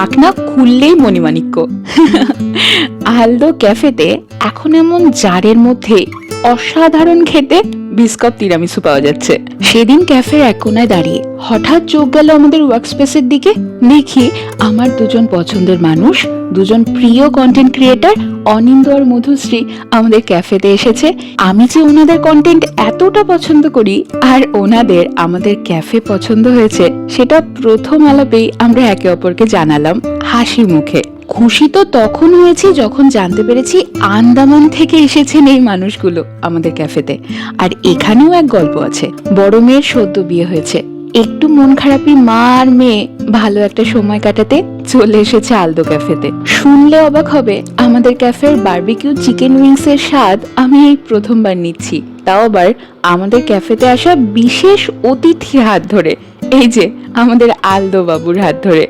ঢাকনা খুললেই মণিমাণিক্য। আলদো ক্যাফেতে এখন এমন জারের মধ্যে অসাধারণ খেতে বিস্কুট তিরামিসু পাওয়া যাচ্ছে। সেদিন ক্যাফের এক কোনায় দাঁড়িয়ে হঠাৎ চোখ গেল আমাদের ওয়ার্কস্পেসের দিকে। দেখি আমার দুজন পছন্দের মানুষ, দুজন প্রিয় কন্টেন্ট ক্রিয়েটার অনিন্দ আর মধুশ্রী আমাদের ক্যাফেতে এসেছে। আমি যে ওনাদের কন্টেন্ট এতটা পছন্দ করি আর ওনাদের আমাদের ক্যাফে পছন্দ হয়েছে, সেটা প্রথম আলাপেই আমরা একে অপরকে জানালাম হাসি মুখে। খুশি তো তখন হয়েছি যখন জানতে পেরেছি আন্দামান থেকে এসেছেন এই মানুষগুলো আমাদের ক্যাফেতে। আর এখানেও এক গল্প আছে। বড় মেয়ের সদ্য বিয়ে হয়েছে, একটু মন খারাপি মা আর মেয়ে ভালো একটা সময় কাটাতে চলে এসেছে আলদো ক্যাফেতে। শুনলে অবাক হবে, আমাদের ক্যাফের বারবিকিউ চিকেন উইংস এর স্বাদ আমি এই প্রথমবার নিচ্ছি, তাও আবার আমাদের ক্যাফেতে আসা বিশেষ অতিথির হাত ধরে, এই যে আমাদের আলদো বাবুর হাত ধরে।